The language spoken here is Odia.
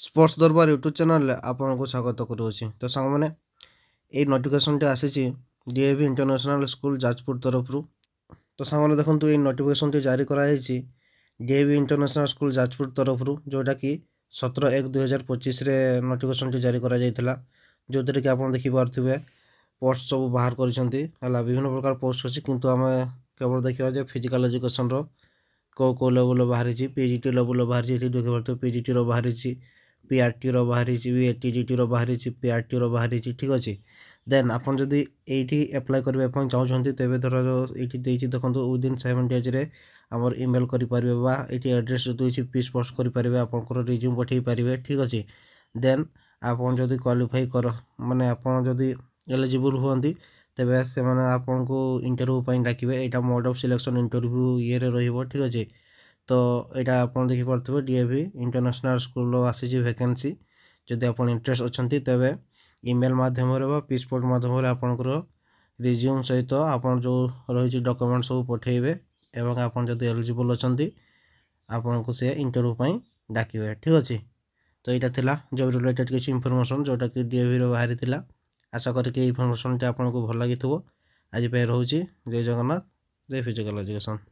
ସ୍ପୋର୍ଟ୍ସ ଦରବାର ୟୁଟ୍ୟୁବ୍ ଚ୍ୟାନେଲ୍ରେ ଆପଣଙ୍କୁ ସ୍ୱାଗତ କରୁଅଛି। ତ ସାଙ୍ଗମାନେ ଏଇ ନୋଟିଫିକେସନ୍ଟି ଆସିଛି ଡିଏଭି ଇଣ୍ଟରନ୍ୟାସନାଲ୍ ସ୍କୁଲ୍ ଯାଜପୁର ତରଫରୁ। ତ ସାଙ୍ଗମାନେ ଦେଖନ୍ତୁ ଏଇ ନୋଟିଫିକେସନ୍ଟି ଜାରି କରାଯାଇଛି ଡିଏଭି ଇଣ୍ଟରନ୍ୟାସନାଲ୍ ସ୍କୁଲ୍ ଯାଜପୁର ତରଫରୁ, ଯେଉଁଟାକି 17/1/2025ରେ ନୋଟିଫିକେସନ୍ଟି ଜାରି କରାଯାଇଥିଲା। ଯେଉଁଥିରେ କି ଆପଣ ଦେଖିପାରୁଥିବେ ପୋଷ୍ଟ ସବୁ ବାହାର କରିଛନ୍ତି ହେଲା, ବିଭିନ୍ନ ପ୍ରକାର ପୋଷ୍ଟ ଅଛି, କିନ୍ତୁ ଆମେ କେବଳ ଦେଖିବା ଯେ ଫିଜିକାଲ୍ ଏଜୁକେସନ୍ର କେଉଁ ଲେଭେଲ୍ର ବାହାରିଛି। ପିଜିଟି ଲେଭେଲ୍ର ବାହାରିଛି, ଏଠି ଦେଖିପାରୁଥିବେ ପିଜିଟିର ବାହାରିଛି, ପିଆର୍ଟିର ବାହାରିଛି, ଏଟିଜିଟିର ବାହାରିଛି, ପିଆର୍ଟିର ବାହାରିଛି। ଠିକ୍ ଅଛି। ଦେନ୍ ଆପଣ ଯଦି ଏଇଠି ଆପ୍ଲାଏ କରିବା ପାଇଁ ଚାହୁଁଛନ୍ତି, ତେବେ ଧର ଏଇଠି ଦେଇଛି ଦେଖନ୍ତୁ ୱିଦିନ୍ 7 ଡେଜ୍ରେ ଆମର ଇମେଲ୍ କରିପାରିବେ, ବା ଏଇଠି ଆଡ୍ରେସ୍ ଯଦି ଅଛି ପିସ୍ ପୋଷ୍ଟ କରିପାରିବେ, ଆପଣଙ୍କର ରିଜ୍ୟୁମ୍ ପଠାଇ ପାରିବେ। ଠିକ୍ ଅଛି। ଦେନ୍ ଆପଣ ଯଦି କ୍ୱାଲିଫାଇ ମାନେ ଆପଣ ଯଦି ଏଲିଜିବୁଲ୍ ହୁଅନ୍ତି, ତେବେ ସେମାନେ ଆପଣଙ୍କୁ ଇଣ୍ଟରଭ୍ୟୁ ପାଇଁ ଡାକିବେ। ଏଇଟା ମୋଡ୍ ଅଫ୍ ସିଲେକ୍ସନ୍ ଇଣ୍ଟରଭ୍ୟୁ ଇଏରେ ରହିବ। ଠିକ୍ ଅଛି। ତ ଏଇଟା ଆପଣ ଦେଖିପାରୁଥିବେ ଡିଏଭି ଇଣ୍ଟରନ୍ୟାସନାଲ୍ ସ୍କୁଲ୍ର ଆସିଛି ଭ୍ୟାକେନ୍ସି। ଯଦି ଆପଣ ଇଣ୍ଟରେଷ୍ଟ ଅଛନ୍ତି, ତେବେ ଇମେଲ୍ ମାଧ୍ୟମରେ ବା ପିସ୍ ପୋଷ୍ଟ ମାଧ୍ୟମରେ ଆପଣଙ୍କର ରିଜ୍ୟୁମ୍ ସହିତ ଆପଣ ଯେଉଁ ରହିଛି ଡକ୍ୟୁମେଣ୍ଟ ସବୁ ପଠାଇବେ, ଏବଂ ଆପଣ ଯଦି ଏଲିଜିବୁଲ୍ ଅଛନ୍ତି ଆପଣଙ୍କୁ ସେ ଇଣ୍ଟରଭ୍ୟୁ ପାଇଁ ଡାକିବେ। ଠିକ୍ ଅଛି। ତ ଏଇଟା ଥିଲା ଜବ୍ ରିଲେଟେଡ୍ କିଛି ଇନଫର୍ମେସନ୍ ଯେଉଁଟାକି ଡିଏଭିର ବାହାରିଥିଲା। ଆଶା କରିକି ଏଇ ଇନଫର୍ମେସନ୍ଟି ଆପଣଙ୍କୁ ଭଲ ଲାଗିଥିବ। ଆଜି ପାଇଁ ରହୁଛି। ଜୟ ଜଗନ୍ନାଥ, ଜୟ ଫିଜିକାଲ୍ ଏଜୁକେସନ୍।